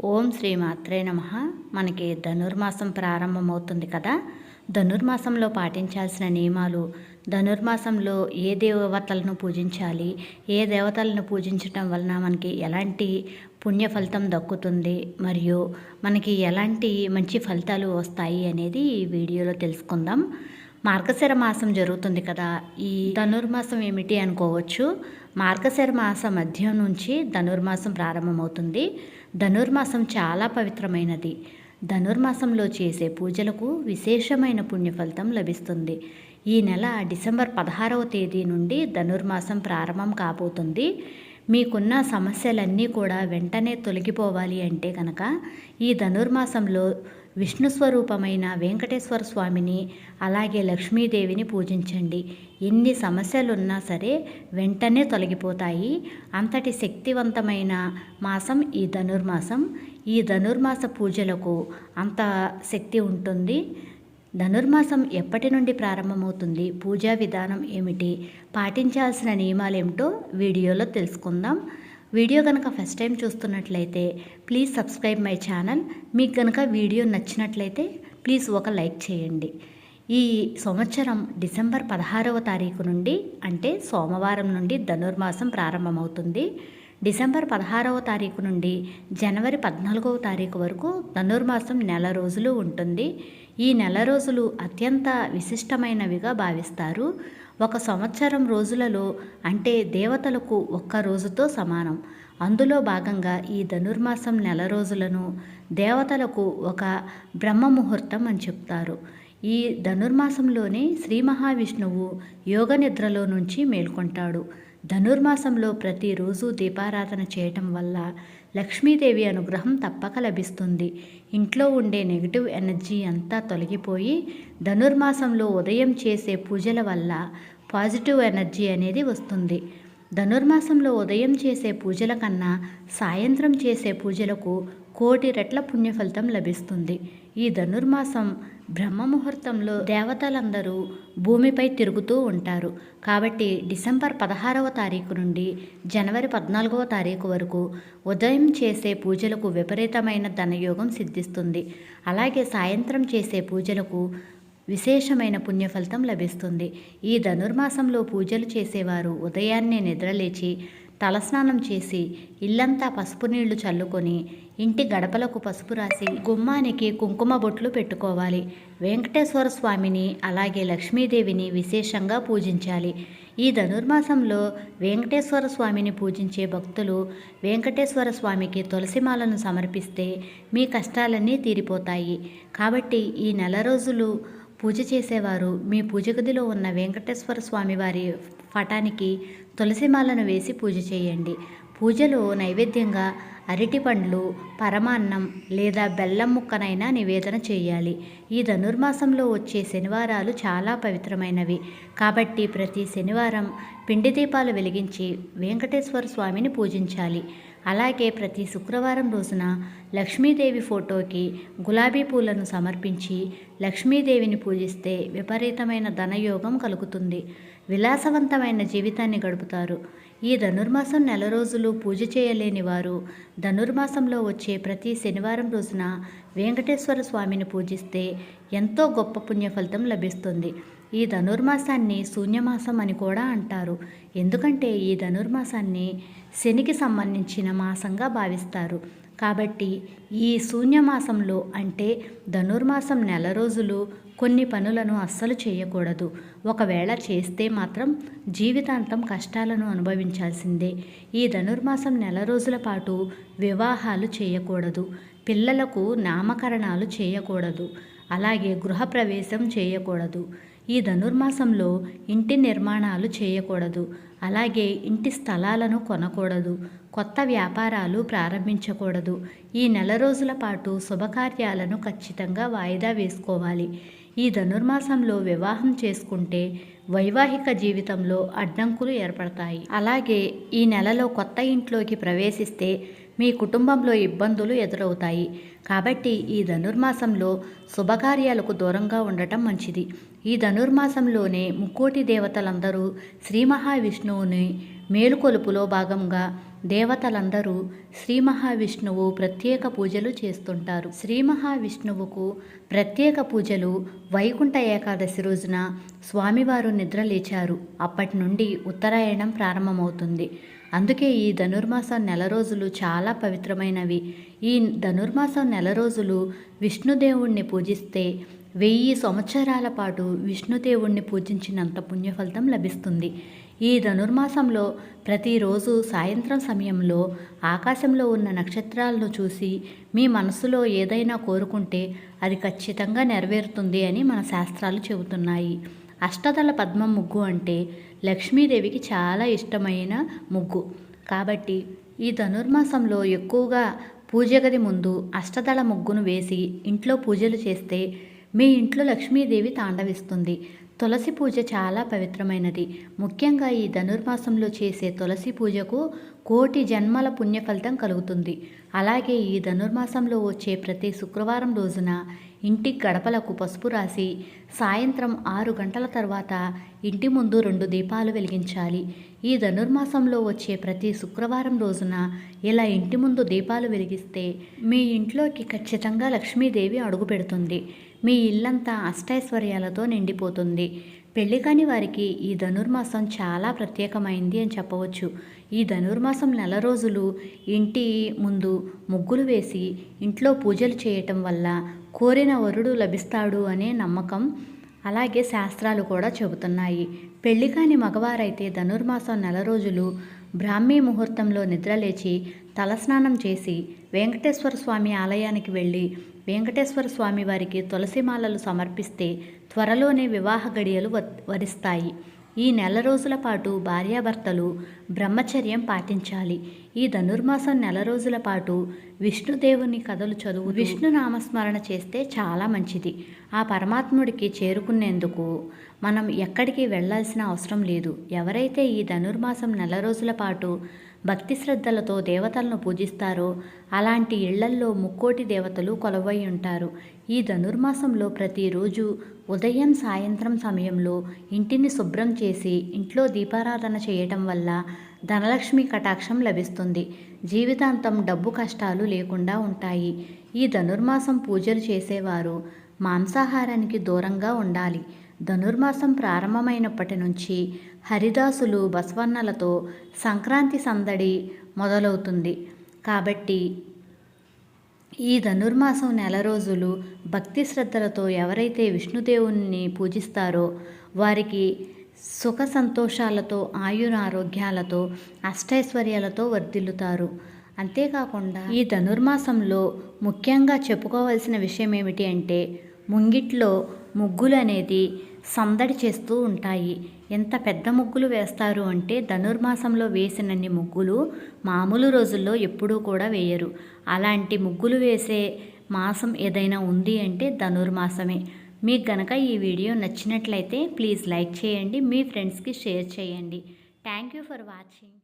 ఓం శ్రీ మాత్రే నమః. మనకి ధనుర్మాసం ప్రారంభమవుతుంది కదా. ధనుర్మాసంలో పాటించాల్సిన నియమాలు, ధనుర్మాసంలో ఏ దేవతలను పూజించాలి, ఏ దేవతలను పూజించటం వలన మనకి ఎలాంటి పుణ్య ఫలితం దక్కుతుంది, మరియు మనకి ఎలాంటి మంచి ఫలితాలు వస్తాయి అనేది ఈ వీడియోలో తెలుసుకుందాం. మార్గశిర మాసం జరుగుతుంది కదా. ఈ ధనుర్మాసం ఏమిటి అనుకోవచ్చు. మార్గశిర మాస మధ్యం నుంచి ధనుర్మాసం ప్రారంభమవుతుంది. ధనుర్మాసం చాలా పవిత్రమైనది. ధనుర్మాసంలో చేసే పూజలకు విశేషమైన పుణ్యఫలితం లభిస్తుంది. ఈ నెల డిసెంబర్ 16వ తేదీ నుండి ధనుర్మాసం ప్రారంభం కాబోతుంది. మీకున్న సమస్యలన్నీ కూడా వెంటనే తొలగిపోవాలి అంటే కనుక ఈ ధనుర్మాసంలో విష్ణు స్వరూపమైన వెంకటేశ్వర స్వామిని, అలాగే లక్ష్మీదేవిని పూజించండి. ఎన్ని సమస్యలున్నా సరే వెంటనే తొలగిపోతాయి. అంతటి శక్తివంతమైన మాసం ఈ ధనుర్మాసం. ఈ ధనుర్మాస పూజలకు అంత శక్తి ఉంటుంది. ధనుర్మాసం ఎప్పటి నుండి ప్రారంభమవుతుంది, పూజా విధానం ఏమిటి, పాటించాల్సిన నియమాలేమిటో వీడియోలో తెలుసుకుందాం. వీడియో కనుక ఫస్ట్ టైం చూస్తున్నట్లయితే ప్లీజ్ సబ్స్క్రైబ్ మై ఛానల్. మీకు కనుక వీడియో నచ్చినట్లయితే ప్లీజ్ ఒక లైక్ చేయండి. ఈ సంవత్సరం డిసెంబర్ 16వ తారీఖు నుండి అంటే సోమవారం నుండి ధనుర్మాసం ప్రారంభమవుతుంది. డిసెంబర్ 16వ తారీఖు నుండి జనవరి 14వ తారీఖు వరకు ధనుర్మాసం నెల రోజులు ఉంటుంది. ఈ నెల రోజులు అత్యంత విశిష్టమైనవిగా భావిస్తారు. ఒక సంవత్సరం రోజులలో అంటే దేవతలకు ఒక్క రోజుతో సమానం. అందులో భాగంగా ఈ ధనుర్మాసం నెల రోజులను దేవతలకు ఒక బ్రహ్మ ముహూర్తం అని చెప్తారు. ఈ ధనుర్మాసంలోనే శ్రీ మహావిష్ణువు యోగ నిద్రలో నుంచి మేల్కొంటాడు. ధనుర్మాసంలో ప్రతిరోజు దీపారాధన చేయటం వల్ల లక్ష్మీదేవి అనుగ్రహం తప్పక లభిస్తుంది. ఇంట్లో ఉండే నెగిటివ్ ఎనర్జీ అంతా తొలగిపోయి ధనుర్మాసంలో ఉదయం చేసే పూజల వల్ల పాజిటివ్ ఎనర్జీ అనేది వస్తుంది. ధనుర్మాసంలో ఉదయం చేసే పూజల కన్నా సాయంత్రం చేసే పూజలకు కోటి రెట్ల పుణ్యఫలితం లభిస్తుంది. ఈ ధనుర్మాసం బ్రహ్మ ముహూర్తంలో దేవతలందరూ భూమిపై తిరుగుతూ ఉంటారు. కాబట్టి డిసెంబర్ 16వ తారీఖు నుండి జనవరి 14వ తారీఖు వరకు ఉదయం చేసే పూజలకు విపరీతమైన ధనయోగం సిద్ధిస్తుంది. అలాగే సాయంత్రం చేసే పూజలకు విశేషమైన పుణ్యఫలితం లభిస్తుంది. ఈ ధనుర్మాసంలో పూజలు చేసేవారు ఉదయాన్నే నిద్రలేచి తలస్నానం చేసి ఇల్లంతా పసుపు నీళ్లు చల్లుకొని ఇంటి గడపలకు పసుపు రాసి గుమ్మానికి కుంకుమ బొట్లు పెట్టుకోవాలి. వెంకటేశ్వర స్వామిని అలాగే లక్ష్మీదేవిని విశేషంగా పూజించాలి. ఈ ధనుర్మాసంలో వెంకటేశ్వర స్వామిని పూజించే భక్తులు వెంకటేశ్వర స్వామికి తులసిమాలను సమర్పిస్తే మీ కష్టాలన్నీ తీరిపోతాయి. కాబట్టి ఈ నెల రోజులు పూజ చేసేవారు మీ పూజ గదిలో ఉన్న వెంకటేశ్వర స్వామి వారి పటానికి తులసిమాలను వేసి పూజ చేయండి. పూజలో నైవేద్యంగా అరటి పండ్లు, పరమాన్నం లేదా బెల్లం ముక్కనైనా నివేదన చేయాలి. ఈ ధనుర్మాసంలో వచ్చే శనివారాలు చాలా పవిత్రమైనవి. కాబట్టి ప్రతి శనివారం పిండి దీపాలు వెలిగించి వెంకటేశ్వర స్వామిని పూజించాలి. అలాగే ప్రతి శుక్రవారం రోజున లక్ష్మీదేవి ఫోటోకి గులాబీ పూలను సమర్పించి లక్ష్మీదేవిని పూజిస్తే విపరీతమైన ధనయోగం కలుగుతుంది. విలాసవంతమైన జీవితాన్ని గడుపుతారు. ఈ ధనుర్మాసం నెల రోజులు పూజ చేయలేని వారు ధనుర్మాసంలో వచ్చే ప్రతి శనివారం రోజున వెంకటేశ్వర స్వామిని పూజిస్తే ఎంతో గొప్ప పుణ్యఫలితం లభిస్తుంది. ఈ ధనుర్మాసాన్ని శూన్యమాసం అని కూడా అంటారు. ఎందుకంటే ఈ ధనుర్మాసాన్ని శనికి సంబంధించిన మాసంగా భావిస్తారు. కాబట్టి ఈ శూన్యమాసంలో అంటే ధనుర్మాసం నెల రోజులు కొన్ని పనులను అస్సలు చేయకూడదు. ఒకవేళ చేస్తే మాత్రం జీవితాంతం కష్టాలను అనుభవించాల్సిందే. ఈ ధనుర్మాసం నెల రోజుల పాటు వివాహాలు చేయకూడదు, పిల్లలకు నామకరణాలు చేయకూడదు, అలాగే గృహప్రవేశం చేయకూడదు. ఈ ధనుర్మాసంలో ఇంటి నిర్మాణాలు చేయకూడదు, అలాగే ఇంటి స్థలాలను కొనకూడదు, కొత్త వ్యాపారాలు ప్రారంభించకూడదు. ఈ నెల రోజుల పాటు శుభకార్యాలను ఖచ్చితంగా వాయిదా వేసుకోవాలి. ఈ ధనుర్మాసంలో వివాహం చేసుకుంటే వైవాహిక జీవితంలో అడ్డంకులు ఏర్పడతాయి. అలాగే ఈ నెలలో కొత్త ఇంట్లోకి ప్రవేశిస్తే మీ కుటుంబంలో ఇబ్బందులు ఎదురవుతాయి. కాబట్టి ఈ ధనుర్మాసంలో శుభకార్యాలకు దూరంగా ఉండటం మంచిది. ఈ ధనుర్మాసంలోనే ముక్కోటి దేవతలందరూ శ్రీ మహావిష్ణువుని మేలుకొలుపులో భాగంగా దేవతలందరూ శ్రీ మహావిష్ణువు ప్రత్యేక పూజలు చేస్తుంటారు. శ్రీ మహావిష్ణువుకు ప్రత్యేక పూజలు వైకుంఠ ఏకాదశి రోజున స్వామివారు నిద్రలేచారు. అప్పటి నుండి ఉత్తరాయణం ప్రారంభమవుతుంది. అందుకే ఈ ధనుర్మాసం నెల రోజులు చాలా పవిత్రమైనవి. ఈ ధనుర్మాసం నెల రోజులు విష్ణుదేవుణ్ణి పూజిస్తే 1000 సంవత్సరాల పాటు విష్ణుదేవుణ్ణి పూజించినంత పుణ్యఫలితం లభిస్తుంది. ఈ ధనుర్మాసంలో ప్రతిరోజు సాయంత్రం సమయంలో ఆకాశంలో ఉన్న నక్షత్రాలను చూసి మీ మనసులో ఏదైనా కోరుకుంటే అది ఖచ్చితంగా నెరవేరుతుంది అని మన శాస్త్రాలు చెబుతున్నాయి. అష్టదళ పద్మం ముగ్గు అంటే లక్ష్మీదేవికి చాలా ఇష్టమైన ముగ్గు. కాబట్టి ఈ ధనుర్మాసంలో ఎక్కువగా పూజ గది ముందు అష్టదళ ముగ్గును వేసి ఇంట్లో పూజలు చేస్తే మీ ఇంట్లో లక్ష్మీదేవి తాండవిస్తుంది. తులసి పూజ చాలా పవిత్రమైనది. ముఖ్యంగా ఈ ధనుర్మాసంలో చేసే తులసి పూజకు 1,000,000 జన్మల పుణ్యఫలితం కలుగుతుంది. అలాగే ఈ ధనుర్మాసంలో వచ్చే ప్రతి శుక్రవారం రోజున ఇంటి గడపలకు పసుపు రాసి సాయంత్రం 6 గంటల తర్వాత ఇంటి ముందు 2 దీపాలు వెలిగించాలి. ఈ ధనుర్మాసంలో వచ్చే ప్రతి శుక్రవారం రోజున ఇలా ఇంటి ముందు దీపాలు వెలిగిస్తే మీ ఇంట్లోకి ఖచ్చితంగా లక్ష్మీదేవి అడుగు పెడుతుంది. మీ ఇల్లంతా అష్టైశ్వర్యాలతో నిండిపోతుంది. పెళ్లి కాని వారికి ఈ ధనుర్మాసం చాలా ప్రత్యేకమైంది అని చెప్పవచ్చు. ఈ ధనుర్మాసం నెల రోజులు ఇంటి ముందు ముగ్గులు వేసి ఇంట్లో పూజలు చేయటం వల్ల కోరిన వరుడు లభిస్తాడు అనే నమ్మకం, అలాగే శాస్త్రాలు కూడా చెబుతున్నాయి. పెళ్లి కాని మగవారైతే ధనుర్మాసం నెల రోజులు బ్రాహ్మీ ముహూర్తంలో నిద్రలేచి తలస్నానం చేసి వెంకటేశ్వర స్వామి ఆలయానికి వెళ్ళి వెంకటేశ్వర స్వామి వారికి తులసిమాలలు సమర్పిస్తే త్వరలోనే వివాహ గడియలు వరిస్తాయి. ఈ నెల రోజుల పాటు భార్యాభర్తలు బ్రహ్మచర్యం పాటించాలి. ఈ ధనుర్మాసం నెల రోజుల పాటు విష్ణుదేవుని కథలు చదువు విష్ణు నామస్మరణ చేస్తే చాలా మంచిది. ఆ పరమాత్ముడికి చేరుకునేందుకు మనం ఎక్కడికి వెళ్ళాల్సిన అవసరం లేదు. ఎవరైతే ఈ ధనుర్మాసం నెల రోజుల పాటు భక్తి శ్రద్ధలతో దేవతలను పూజిస్తారో అలాంటి ఇళ్లల్లో 3,000,000 దేవతలు కొలువై ఉంటారు. ఈ ధనుర్మాసంలో ప్రతిరోజు ఉదయం సాయంత్రం సమయంలో ఇంటిని శుభ్రం చేసి ఇంట్లో దీపారాధన చేయటం వల్ల ధనలక్ష్మి కటాక్షం లభిస్తుంది. జీవితాంతం డబ్బు కష్టాలు లేకుండా ఉంటాయి. ఈ ధనుర్మాసం పూజలు చేసేవారు మాంసాహారానికి దూరంగా ఉండాలి. ధనుర్మాసం ప్రారంభమైనప్పటి నుంచి హరిదాసులు బసవన్నలతో సంక్రాంతి సందడి మొదలవుతుంది. కాబట్టి ఈ ధనుర్మాసం నెల రోజులు భక్తి శ్రద్ధలతో ఎవరైతే విష్ణుదేవుని పూజిస్తారో వారికి సుఖ సంతోషాలతో ఆయురారోగ్యాలతో అష్టైశ్వర్యాలతో వర్ధిల్లుతారు. అంతేకాకుండా ఈ ధనుర్మాసంలో ముఖ్యంగా చెప్పుకోవాల్సిన విషయం ఏమిటి అంటే ముంగిట్లో ముగ్గులు అనేది సందడి చేస్తూ ఉంటాయి. ఎంత పెద్ద ముగ్గులు వేస్తారు అంటే ధనుర్మాసంలో వేసినన్ని ముగ్గులు మామూలు రోజుల్లో ఎప్పుడూ కూడా వేయరు. అలాంటి ముగ్గులు వేసే మాసం ఏదైనా ఉంది అంటే ధనుర్మాసమే. మీకు గనక ఈ వీడియో నచ్చినట్లయితే ప్లీజ్ లైక్ చేయండి, మీ ఫ్రెండ్స్కి షేర్ చేయండి. Thank you for watching.